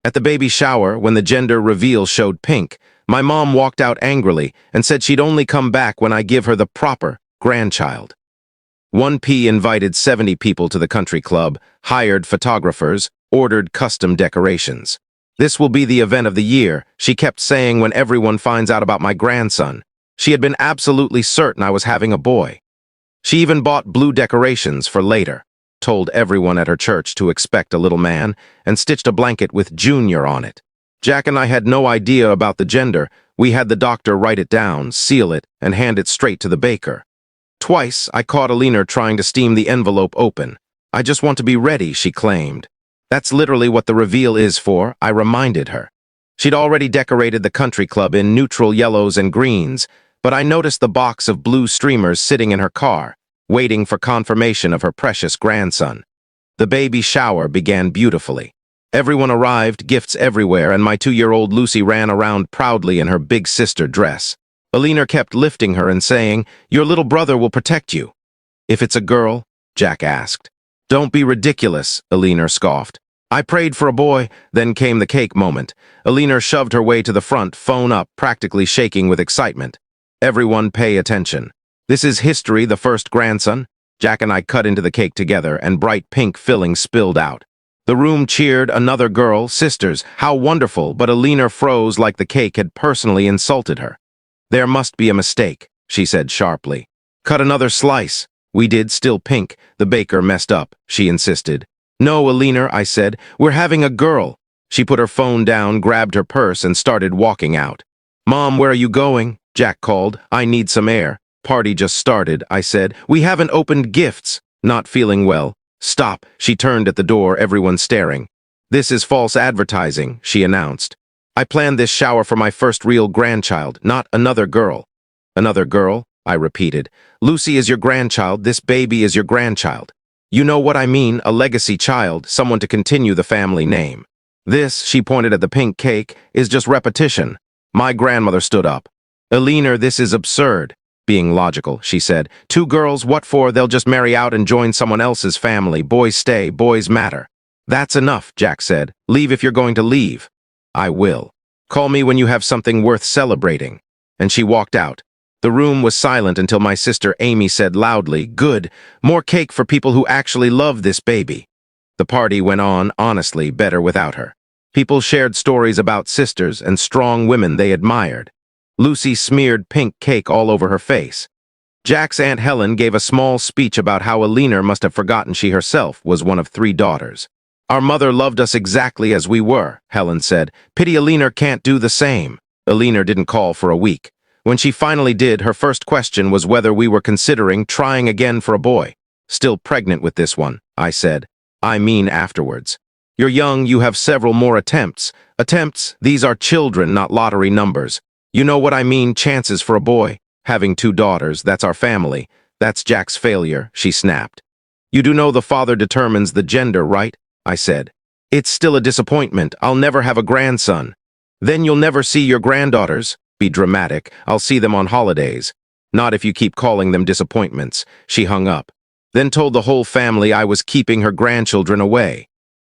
At the baby shower, when the gender reveal showed pink, my mom walked out angrily and said she'd only come back when I give her the proper grandchild. 1P invited 70 people to the country club, hired photographers, ordered custom decorations. This will be the event of the year, she kept saying when everyone finds out about my grandson. She had been absolutely certain I was having a boy. She even bought blue decorations for later, told everyone at her church to expect a little man, and stitched a blanket with Junior on it. Jack and I had no idea about the gender. We had the doctor write it down, seal it, and hand it straight to the baker. Twice, I caught Alina trying to steam the envelope open. I just want to be ready, she claimed. That's literally what the reveal is for, I reminded her. She'd already decorated the country club in neutral yellows and greens, but I noticed the box of blue streamers sitting in her car, waiting for confirmation of her precious grandson. The baby shower began beautifully. Everyone arrived, gifts everywhere, and my 2-year-old Lucy ran around proudly in her big sister dress. Alina kept lifting her and saying, "Your little brother will protect you." "If it's a girl?" Jack asked. "Don't be ridiculous," Alina scoffed. "I prayed for a boy." Then came the cake moment. Alina shoved her way to the front, phone up, practically shaking with excitement. "Everyone pay attention. This is history, the first grandson." Jack and I cut into the cake together, and bright pink filling spilled out. The room cheered. Another girl, sisters, how wonderful, but Alina froze like the cake had personally insulted her. "There must be a mistake," she said sharply. "Cut another slice." We did, still pink. The baker messed up, she insisted. "No, Alina," I said, "we're having a girl." She put her phone down, grabbed her purse, and started walking out. "Mom, where are you going?" Jack called. "I need some air." "Party just started," I said. "We haven't opened gifts." "Not feeling well." "Stop." She turned at the door, everyone staring. "This is false advertising," she announced. "I planned this shower for my first real grandchild, not another girl." "Another girl?" I repeated. "Lucy is your grandchild. This baby is your grandchild. You know what I mean, a legacy child, someone to continue the family name. This," she pointed at the pink cake, "is just repetition." My grandmother stood up. "Alina, this is absurd." Being logical, she said. "2 girls, what for? They'll just marry out and join someone else's family. Boys stay, boys matter." "That's enough," Jack said. "Leave if you're going to leave." "I will. Call me when you have something worth celebrating." And she walked out. The room was silent until my sister Amy said loudly, "Good, more cake for people who actually love this baby." The party went on, honestly, better without her. People shared stories about sisters and strong women they admired. Lucy smeared pink cake all over her face. Jack's Aunt Helen gave a small speech about how Alina must have forgotten she herself was one of 3 daughters. "Our mother loved us exactly as we were," Helen said. "Pity Alina can't do the same." Alina didn't call for a week. When she finally did, her first question was whether we were considering trying again for a boy. "Still pregnant with this one," I said. "I mean afterwards. You're young, you have several more attempts." "Attempts? These are children, not lottery numbers. You know what I mean, chances for a boy. Having 2 daughters, that's our family. That's Jack's failure," she snapped. "You do know the father determines the gender, right?" I said. "It's still a disappointment. I'll never have a grandson." "Then you'll never see your granddaughters." "Be dramatic. I'll see them on holidays." "Not if you keep calling them disappointments." She hung up. Then told the whole family I was keeping her grandchildren away.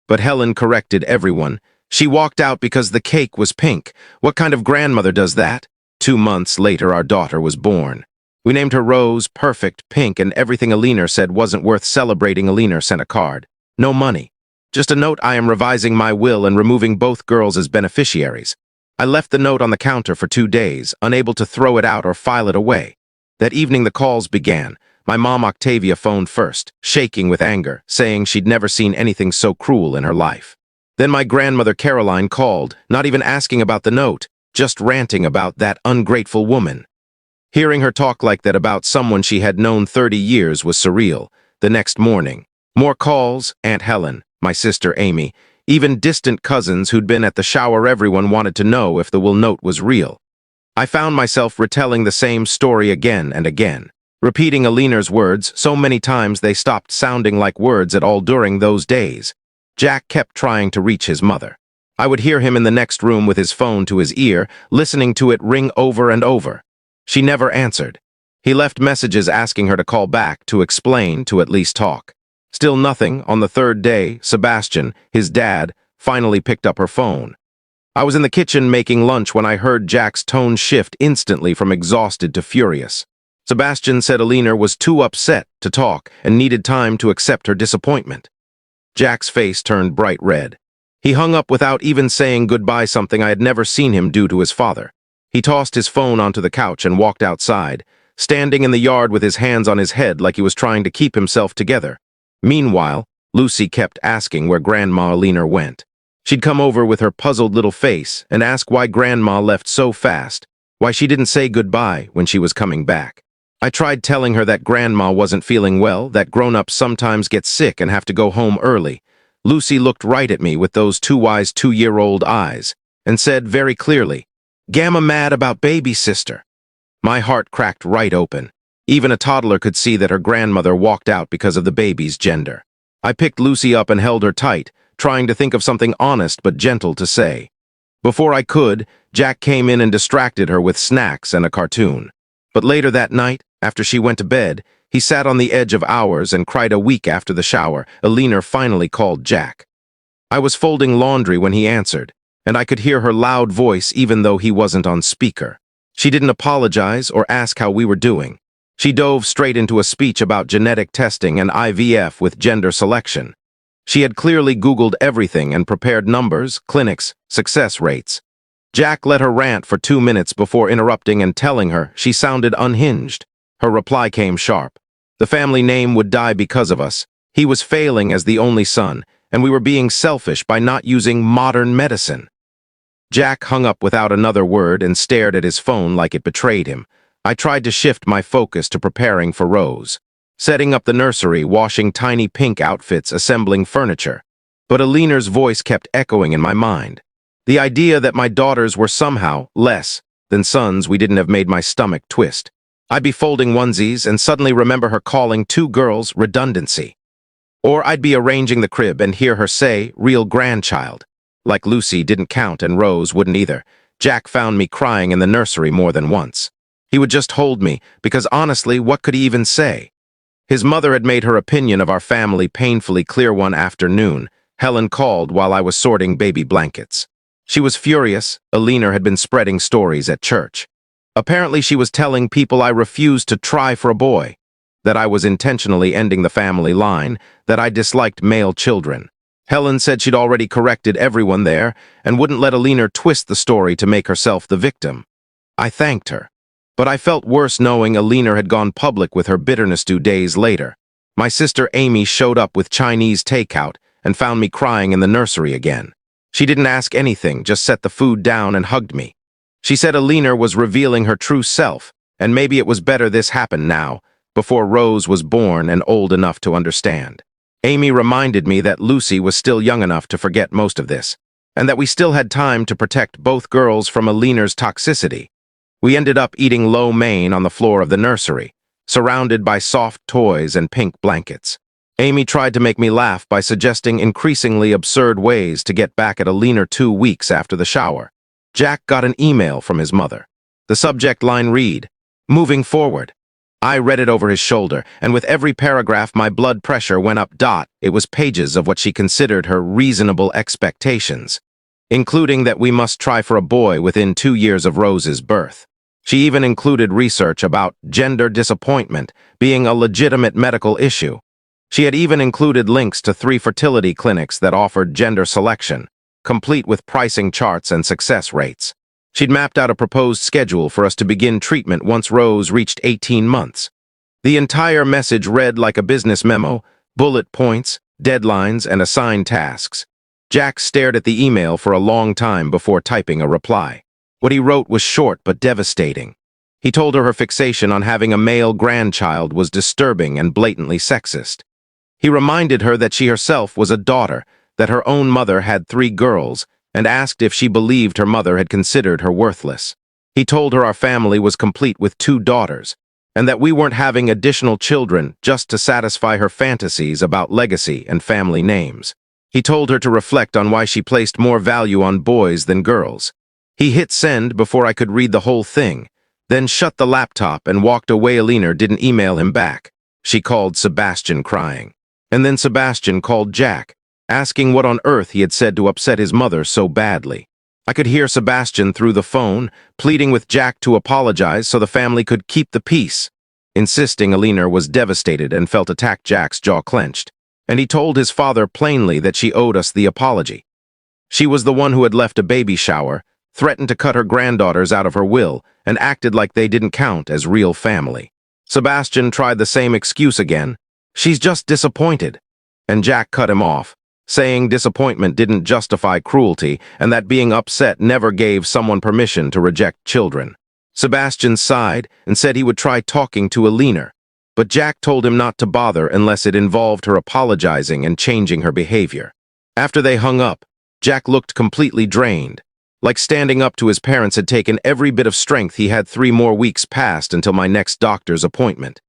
But Helen corrected everyone. She walked out because the cake was pink. What kind of grandmother does that? 2 months later, our daughter was born. We named her Rose, perfect, pink, and everything Alina said wasn't worth celebrating. Alina sent a card. No money. Just a note: "I am revising my will and removing both girls as beneficiaries." I left the note on the counter for 2 days, unable to throw it out or file it away. That evening the calls began. My mom Octavia phoned first, shaking with anger, saying she'd never seen anything so cruel in her life. Then my grandmother Caroline called, not even asking about the note, just ranting about that ungrateful woman. Hearing her talk like that about someone she had known 30 years was surreal. The next morning, more calls: Aunt Helen, my sister Amy, even distant cousins who'd been at the shower. Everyone wanted to know if the will note was real. I found myself retelling the same story again and again, repeating Alina's words so many times they stopped sounding like words at all during those days. Jack kept trying to reach his mother. I would hear him in the next room with his phone to his ear, listening to it ring over and over. She never answered. He left messages asking her to call back, to explain, to at least talk. Still nothing. On the 3rd day, Sebastian, his dad, finally picked up her phone. I was in the kitchen making lunch when I heard Jack's tone shift instantly from exhausted to furious. Sebastian said Alina was too upset to talk and needed time to accept her disappointment. Jack's face turned bright red. He hung up without even saying goodbye, something I had never seen him do to his father. He tossed his phone onto the couch and walked outside, standing in the yard with his hands on his head like he was trying to keep himself together. Meanwhile, Lucy kept asking where Grandma Alina went. She'd come over with her puzzled little face and ask why Grandma left so fast, why she didn't say goodbye when she was coming back. I tried telling her that Grandma wasn't feeling well, that grown-ups sometimes get sick and have to go home early. Lucy looked right at me with those too wise 2-year-old eyes and said very clearly, "Gamma mad about baby sister." My heart cracked right open. Even a toddler could see that her grandmother walked out because of the baby's gender. I picked Lucy up and held her tight, trying to think of something honest but gentle to say. Before I could, Jack came in and distracted her with snacks and a cartoon. But later that night, after she went to bed, he sat on the edge of ours and cried a week after the shower. Alina finally called Jack. I was folding laundry when he answered, and I could hear her loud voice even though he wasn't on speaker. She didn't apologize or ask how we were doing. She dove straight into a speech about genetic testing and IVF with gender selection. She had clearly Googled everything and prepared numbers, clinics, success rates. Jack let her rant for 2 minutes before interrupting and telling her she sounded unhinged. Her reply came sharp. The family name would die because of us. He was failing as the only son, and we were being selfish by not using modern medicine. Jack hung up without another word and stared at his phone like it betrayed him. I tried to shift my focus to preparing for Rose, setting up the nursery, washing tiny pink outfits, assembling furniture. But Alina's voice kept echoing in my mind. The idea that my daughters were somehow less than sons didn't have made my stomach twist. I'd be folding onesies and suddenly remember her calling 2 girls redundancy. Or I'd be arranging the crib and hear her say, real grandchild. Like Lucy didn't count and Rose wouldn't either. Jack found me crying in the nursery more than once. He would just hold me, because honestly, what could he even say? His mother had made her opinion of our family painfully clear one afternoon. Helen called while I was sorting baby blankets. She was furious. Alina had been spreading stories at church. Apparently she was telling people I refused to try for a boy, that I was intentionally ending the family line, that I disliked male children. Helen said she'd already corrected everyone there and wouldn't let Alina twist the story to make herself the victim. I thanked her, but I felt worse knowing Alina had gone public with her bitterness 2 days later. My sister Amy showed up with Chinese takeout and found me crying in the nursery again. She didn't ask anything, just set the food down and hugged me. She said Alina was revealing her true self, and maybe it was better this happened now, before Rose was born and old enough to understand. Amy reminded me that Lucy was still young enough to forget most of this, and that we still had time to protect both girls from Alina's toxicity. We ended up eating lo mein on the floor of the nursery, surrounded by soft toys and pink blankets. Amy tried to make me laugh by suggesting increasingly absurd ways to get back at Alina 2 weeks after the shower. Jack got an email from his mother. The subject line read, "Moving forward." I read it over his shoulder, and with every paragraph my blood pressure went up. It was pages of what she considered her reasonable expectations, including that we must try for a boy within 2 years of Rose's birth. She even included research about gender disappointment being a legitimate medical issue. She had even included links to 3 fertility clinics that offered gender selection, complete with pricing charts and success rates. She'd mapped out a proposed schedule for us to begin treatment once Rose reached 18 months. The entire message read like a business memo, bullet points, deadlines, and assigned tasks. Jack stared at the email for a long time before typing a reply. What he wrote was short but devastating. He told her fixation on having a male grandchild was disturbing and blatantly sexist. He reminded her that she herself was a daughter, that her own mother had 3 girls, and asked if she believed her mother had considered her worthless. He told her our family was complete with 2 daughters, and that we weren't having additional children just to satisfy her fantasies about legacy and family names. He told her to reflect on why she placed more value on boys than girls. He hit send before I could read the whole thing, then shut the laptop and walked away. Alina didn't email him back. She called Sebastian crying. And then Sebastian called Jack. asking what on earth he had said to upset his mother so badly. I could hear Sebastian through the phone, pleading with Jack to apologize so the family could keep the peace, insisting Alina was devastated and felt attacked. Jack's jaw clenched, and he told his father plainly that she owed us the apology. She was the one who had left a baby shower, threatened to cut her granddaughters out of her will, and acted like they didn't count as real family. Sebastian tried the same excuse again. She's just disappointed. And Jack cut him off, saying disappointment didn't justify cruelty and that being upset never gave someone permission to reject children. Sebastian sighed and said he would try talking to Alina, but Jack told him not to bother unless it involved her apologizing and changing her behavior. After they hung up, Jack looked completely drained, like standing up to his parents had taken every bit of strength he had. 3 more weeks passed until my next doctor's appointment.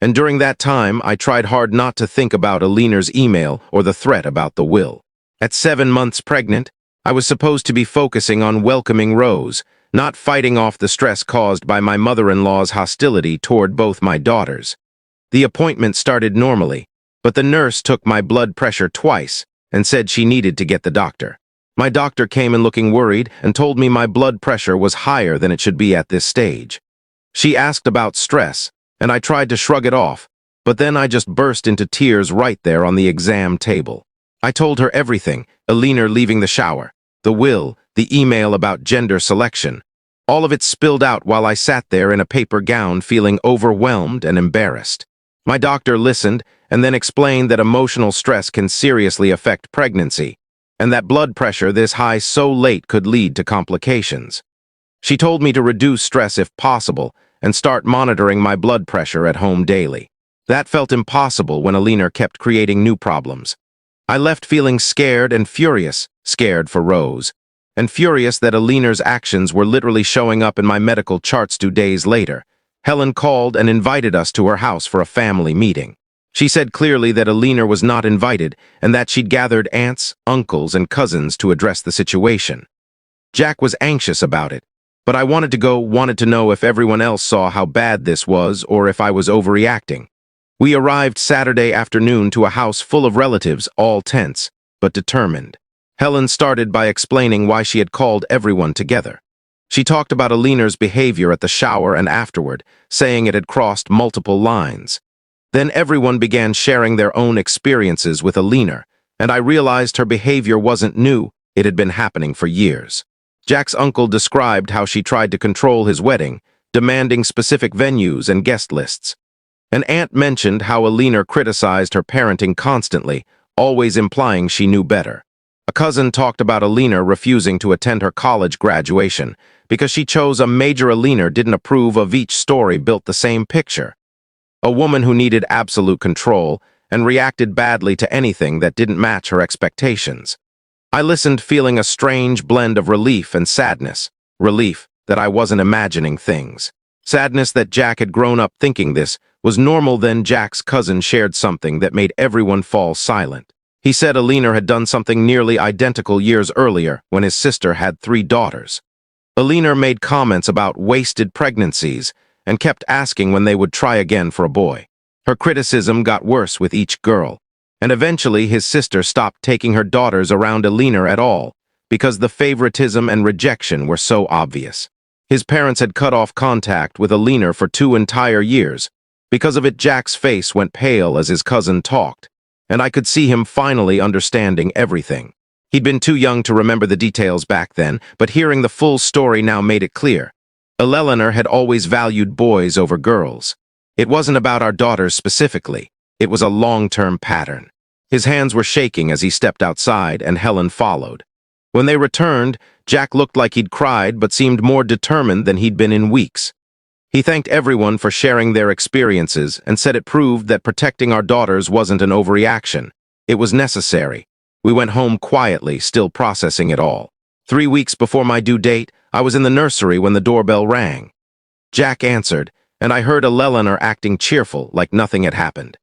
And during that time, I tried hard not to think about Alina's email or the threat about the will. At 7 months pregnant, I was supposed to be focusing on welcoming Rose, not fighting off the stress caused by my mother-in-law's hostility toward both my daughters. The appointment started normally, but the nurse took my blood pressure twice and said she needed to get the doctor. My doctor came in looking worried and told me my blood pressure was higher than it should be at this stage. She asked about stress, and I tried to shrug it off, but then I just burst into tears right there on the exam table. I told her everything, Alina leaving the shower, the will, the email about gender selection. All of it spilled out while I sat there in a paper gown feeling overwhelmed and embarrassed. My doctor listened and then explained that emotional stress can seriously affect pregnancy, and that blood pressure this high so late could lead to complications. She told me to reduce stress if possible and start monitoring my blood pressure at home daily. That felt impossible when Alina kept creating new problems. I left feeling scared and furious, scared for Rose, and furious that Alina's actions were literally showing up in my medical charts 2 days later. Helen called and invited us to her house for a family meeting. She said clearly that Alina was not invited and that she'd gathered aunts, uncles, and cousins to address the situation. Jack was anxious about it, but I wanted to know if everyone else saw how bad this was or if I was overreacting. We arrived Saturday afternoon to a house full of relatives, all tense, but determined. Helen started by explaining why she had called everyone together. She talked about Alina's behavior at the shower and afterward, saying it had crossed multiple lines. Then everyone began sharing their own experiences with Alina, and I realized her behavior wasn't new, it had been happening for years. Jack's uncle described how she tried to control his wedding, demanding specific venues and guest lists. An aunt mentioned how Alina criticized her parenting constantly, always implying she knew better. A cousin talked about Alina refusing to attend her college graduation because she chose a major Alina didn't approve of. Each story built the same picture. A woman who needed absolute control and reacted badly to anything that didn't match her expectations. I listened feeling a strange blend of relief and sadness. Relief that I wasn't imagining things. Sadness that Jack had grown up thinking this was normal. Then Jack's cousin shared something that made everyone fall silent. He said Alina had done something nearly identical years earlier when his sister had 3 daughters. Alina made comments about wasted pregnancies and kept asking when they would try again for a boy. Her criticism got worse with each girl, and eventually his sister stopped taking her daughters around Alina at all because the favoritism and rejection were so obvious. His parents had cut off contact with Alina for 2 entire years. Because of it, Jack's face went pale as his cousin talked, and I could see him finally understanding everything. He'd been too young to remember the details back then, but hearing the full story now made it clear. Eleanor had always valued boys over girls. It wasn't about our daughters specifically. It was a long-term pattern. His hands were shaking as he stepped outside, and Helen followed. When they returned, Jack looked like he'd cried but seemed more determined than he'd been in weeks. He thanked everyone for sharing their experiences and said it proved that protecting our daughters wasn't an overreaction. It was necessary. We went home quietly, still processing it all. 3 weeks before my due date, I was in the nursery when the doorbell rang. Jack answered, and I heard Eleanor acting cheerful, like nothing had happened.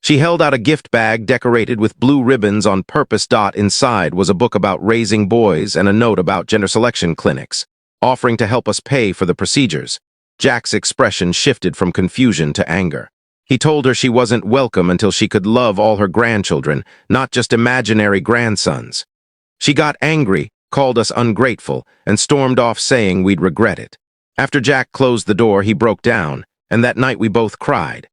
She held out a gift bag decorated with blue ribbons on purpose. Inside was a book about raising boys and a note about gender selection clinics, offering to help us pay for the procedures. Jack's expression shifted from confusion to anger. He told her she wasn't welcome until she could love all her grandchildren, not just imaginary grandsons. She got angry, called us ungrateful, and stormed off saying we'd regret it. After Jack closed the door, he broke down, and that night we both cried.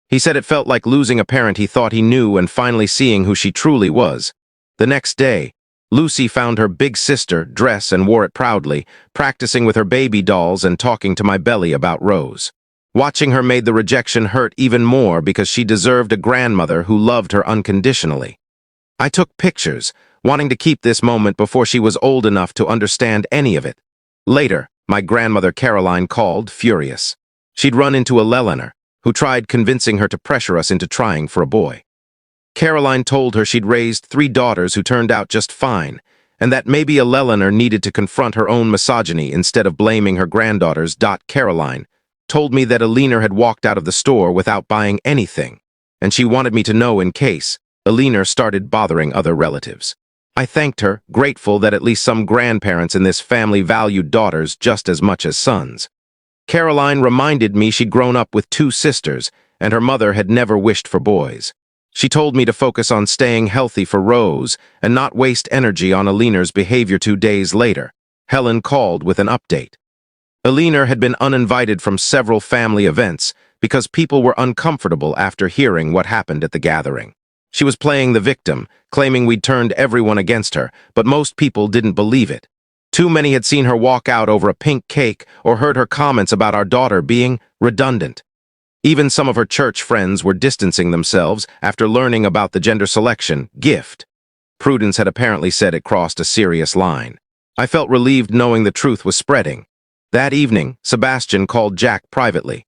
He said it felt like losing a parent he thought he knew and finally seeing who she truly was. The next day, Lucy found her big sister dress and wore it proudly, practicing with her baby dolls and talking to my belly about Rose. Watching her made the rejection hurt even more because she deserved a grandmother who loved her unconditionally. I took pictures, wanting to keep this moment before she was old enough to understand any of it. Later, my grandmother Caroline called, furious. She'd run into a Lelener, who tried convincing her to pressure us into trying for a boy. Caroline told her she'd raised 3 daughters who turned out just fine, and that maybe a Lelener needed to confront her own misogyny instead of blaming her granddaughters. Caroline told me that Alina had walked out of the store without buying anything, and she wanted me to know in case Alina started bothering other relatives. I thanked her, grateful that at least some grandparents in this family valued daughters just as much as sons. Caroline reminded me she'd grown up with 2 sisters, and her mother had never wished for boys. She told me to focus on staying healthy for Rose and not waste energy on Alina's behavior. 2 days later, Helen called with an update. Alina had been uninvited from several family events because people were uncomfortable after hearing what happened at the gathering. She was playing the victim, claiming we'd turned everyone against her, but most people didn't believe it. Too many had seen her walk out over a pink cake or heard her comments about our daughter being redundant. Even some of her church friends were distancing themselves after learning about the gender selection gift. Prudence had apparently said it crossed a serious line. I felt relieved knowing the truth was spreading. That evening, Sebastian called Jack privately.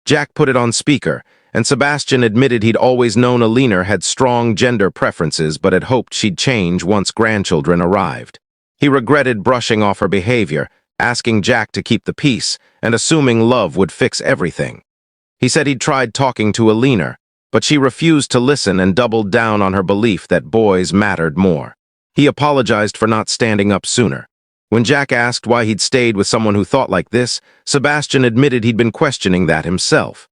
Jack put it on speaker, and Sebastian admitted he'd always known Alina had strong gender preferences but had hoped she'd change once grandchildren arrived. He regretted brushing off her behavior, asking Jack to keep the peace, and assuming love would fix everything. He said he'd tried talking to Alina, but she refused to listen and doubled down on her belief that boys mattered more. He apologized for not standing up sooner. When Jack asked why he'd stayed with someone who thought like this, Sebastian admitted he'd been questioning that himself.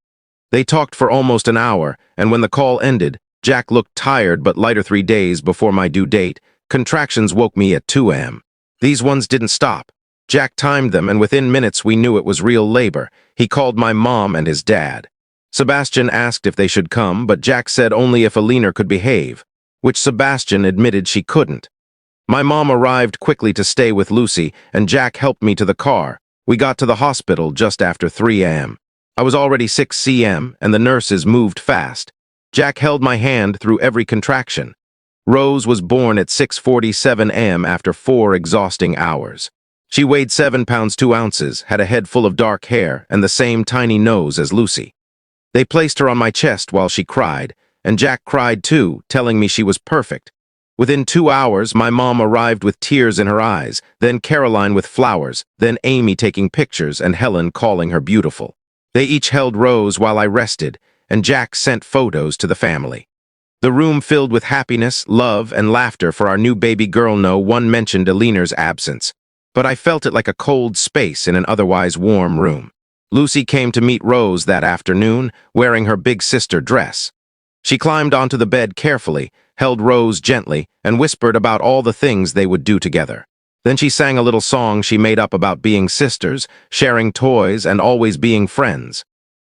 They talked for almost an hour, and when the call ended, Jack looked tired but lighter. 3 days before my due date, contractions woke me at 2 a.m. These ones didn't stop. Jack timed them, and within minutes we knew it was real labor. He called my mom and his dad. Sebastian asked if they should come, but Jack said only if Alina could behave, which Sebastian admitted she couldn't. My mom arrived quickly to stay with Lucy, and Jack helped me to the car. We got to the hospital just after 3 a.m. I was already 6 cm, and the nurses moved fast. Jack held my hand through every contraction. Rose was born at 6:47 a.m. after 4 exhausting hours. She weighed 7 pounds 2 ounces, had a head full of dark hair, and the same tiny nose as Lucy. They placed her on my chest while she cried, and Jack cried too, telling me she was perfect. Within 2 hours, my mom arrived with tears in her eyes, then Caroline with flowers, then Amy taking pictures, and Helen calling her beautiful. They each held Rose while I rested, and Jack sent photos to the family. The room filled with happiness, love, and laughter for our new baby girl. No one mentioned Alina's absence, but I felt it like a cold space in an otherwise warm room. Lucy came to meet Rose that afternoon, wearing her big sister dress. She climbed onto the bed carefully, held Rose gently, and whispered about all the things they would do together. Then she sang a little song she made up about being sisters, sharing toys, and always being friends.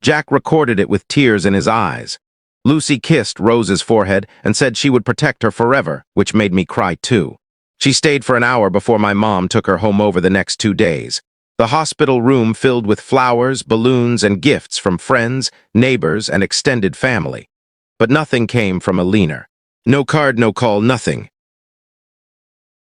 Jack recorded it with tears in his eyes. Lucy kissed Rose's forehead and said she would protect her forever, which made me cry too. She stayed for an hour before my mom took her home over the next 2 days. The hospital room filled with flowers, balloons, and gifts from friends, neighbors, and extended family. But nothing came from Alina. No card, no call, nothing.